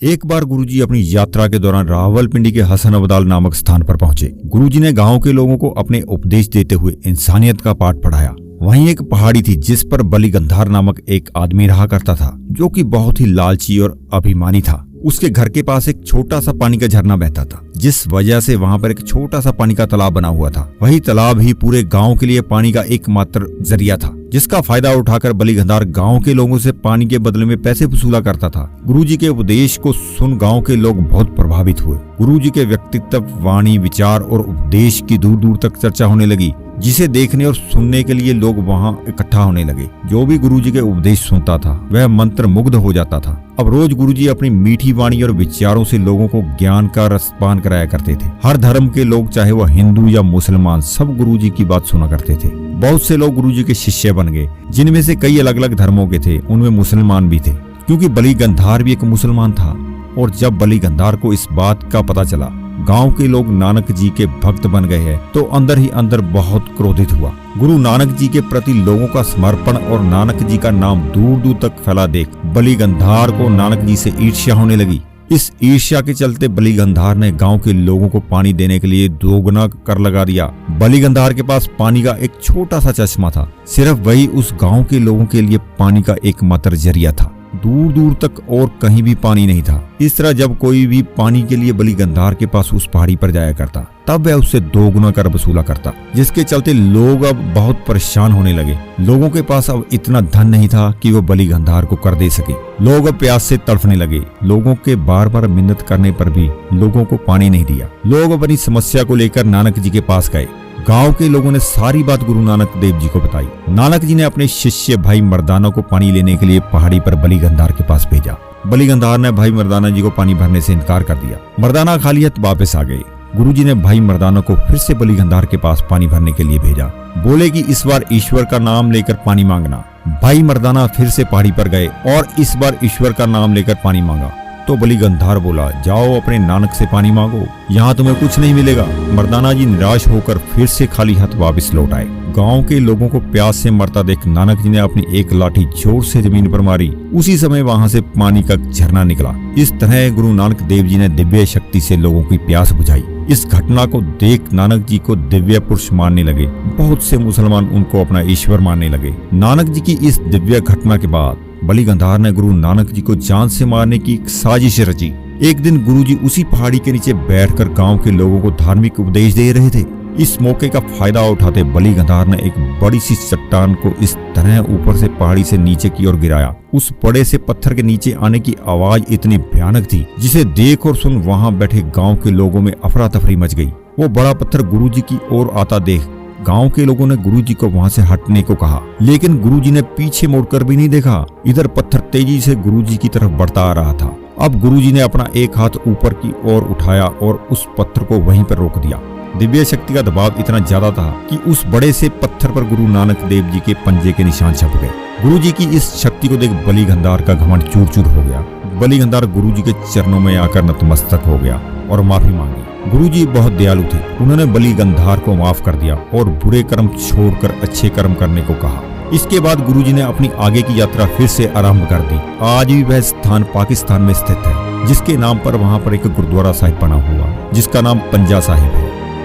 एक बार गुरुजी अपनी यात्रा के दौरान रावलपिंडी के हसन अब्दाल नामक स्थान पर पहुंचे। गुरुजी ने गांव के लोगों को अपने उपदेश देते हुए इंसानियत का पाठ पढ़ाया। वहीं एक पहाड़ी थी जिस पर बली गंधार नामक एक आदमी रहा करता था, जो कि बहुत ही लालची और अभिमानी था। उसके घर के पास एक छोटा सा पानी का झरना बहता था, जिस वजह से वहां पर एक छोटा सा पानी का तालाब बना हुआ था। वही तालाब ही पूरे गांव के लिए पानी का एकमात्र जरिया था, जिसका फायदा उठाकर बली गंधार गांव के लोगों से पानी के बदले में पैसे वसूला करता था। गुरुजी के उपदेश को सुन गांव के लोग बहुत प्रभावित हुए। गुरुजी के व्यक्तित्व, वाणी, विचार और उपदेश की दूर दूर तक चर्चा होने लगी, जिसे देखने और सुनने के लिए लोग वहां इकट्ठा होने लगे। जो भी गुरुजी के उपदेश सुनता था वह मंत्र मुग्ध हो जाता था। अब रोज गुरुजी अपनी मीठी वाणी और विचारों से लोगों को ज्ञान का रसपान कराया करते थे। हर धर्म के लोग, चाहे वह हिंदू या मुसलमान, सब गुरुजी की बात सुना करते थे। बहुत से लोग गुरुजी के शिष्य बन गए, जिनमें से कई अलग अलग धर्मों के थे। उनमें मुसलमान भी थे, क्योंकि बली गंधार भी एक मुसलमान था। और जब बली गंधार को इस बात का पता चला गांव के लोग नानक जी के भक्त बन गए हैं, तो अंदर ही अंदर बहुत क्रोधित हुआ। गुरु नानक जी के प्रति लोगों का समर्पण और नानक जी का नाम दूर दूर तक फैला देख बली गंधार को नानक जी से ईर्ष्या होने लगी। इस ईर्ष्या के चलते बली गंधार ने गांव के लोगों को पानी देने के लिए दोगुना कर लगा दिया। बली गंधार के पास पानी का एक छोटा सा चश्मा था। सिर्फ वही उस गांव के लोगों के लिए पानी का एकमात्र जरिया था। दूर दूर तक और कहीं भी पानी नहीं था। इस तरह जब कोई भी पानी के लिए बली गंधार के पास उस पहाड़ी पर जाया करता, तब वह उससे दोगुना कर वसूला करता, जिसके चलते लोग अब बहुत परेशान होने लगे। लोगों के पास अब इतना धन नहीं था कि वो बली गंधार को कर दे सके। लोग अब प्यास से तड़फने लगे। लोगों के बार बार मिन्नत करने पर भी लोगों को पानी नहीं दिया। लोग अपनी समस्या को लेकर नानक जी के पास गए। गांव के लोगों ने सारी बात गुरु नानक देव जी को बताई। नानक जी ने अपने शिष्य भाई मर्दाना को पानी लेने के लिए पहाड़ी पर बली गंधार के पास भेजा। बली गंधार ने भाई मर्दाना जी को पानी भरने से इनकार कर दिया। मर्दाना खाली हाथ वापस आ गए। गुरुजी ने भाई मर्दाना को फिर से बली गंधार के पास पानी भरने के लिए भेजा। बोले कि इस बार ईश्वर का नाम लेकर पानी मांगना। भाई मर्दाना फिर से पहाड़ी पर गए और इस बार ईश्वर का नाम लेकर पानी मांगा। तो बली गंधार बोला, जाओ अपने नानक से पानी मांगो, यहाँ तुम्हें कुछ नहीं मिलेगा। मर्दाना जी निराश होकर फिर से खाली हाथ वापस लौट आए। गांव के लोगों को प्यास से मरता देख नानक जी ने अपनी एक लाठी जोर से जमीन पर मारी। उसी समय वहां से पानी का झरना निकला। इस तरह गुरु नानक देव जी ने दिव्य शक्ति से लोगों की प्यास बुझाई। इस घटना को देख नानक जी को दिव्य पुरुष मानने लगे। बहुत से मुसलमान उनको अपना ईश्वर मानने लगे। नानक जी की इस दिव्य घटना के बाद बली गंधार ने गुरु नानक जी को जान से मारने की एक साजिश रची। एक दिन गुरुजी उसी पहाड़ी के नीचे बैठकर गांव के लोगों को धार्मिक उपदेश दे रहे थे। इस मौके का फायदा उठाते बली गंधार ने एक बड़ी सी चट्टान को इस तरह ऊपर से पहाड़ी से नीचे की ओर गिराया। उस बड़े से पत्थर के नीचे आने की आवाज इतनी भयानक थी, जिसे देख और सुन वहां बैठे गांव के लोगों में अफरा तफरी मच गई। वो बड़ा पत्थर गुरुजी की ओर आता देख गांव के लोगों ने गुरुजी को वहां से हटने को कहा, लेकिन गुरुजी ने पीछे मुड़कर भी नहीं देखा। इधर पत्थर तेजी से गुरुजी की तरफ बढ़ता आ रहा था। अब गुरुजी ने अपना एक हाथ ऊपर की ओर उठाया और उस पत्थर को वहीं पर रोक दिया। दिव्य शक्ति का दबाव इतना ज्यादा था कि उस बड़े से पत्थर पर गुरु नानक देव जी के पंजे के निशान छप गए। गुरुजी की इस शक्ति को देख बली गंधार का घमंड चूर चूर हो गया। बली गंधार गुरुजी के चरणों में आकर नतमस्तक हो गया और माफी मांगी। गुरुजी बहुत दयालु थे। उन्होंने बली गंधार को माफ कर दिया और बुरे कर्म छोड़कर अच्छे कर्म करने को कहा। इसके बाद गुरुजी ने अपनी आगे की यात्रा फिर से आरंभ कर दी। आज भी वह स्थान पाकिस्तान में स्थित है, जिसके नाम पर वहां पर एक गुरुद्वारा साहिब बना हुआ, जिसका नाम पंजा साहिब है।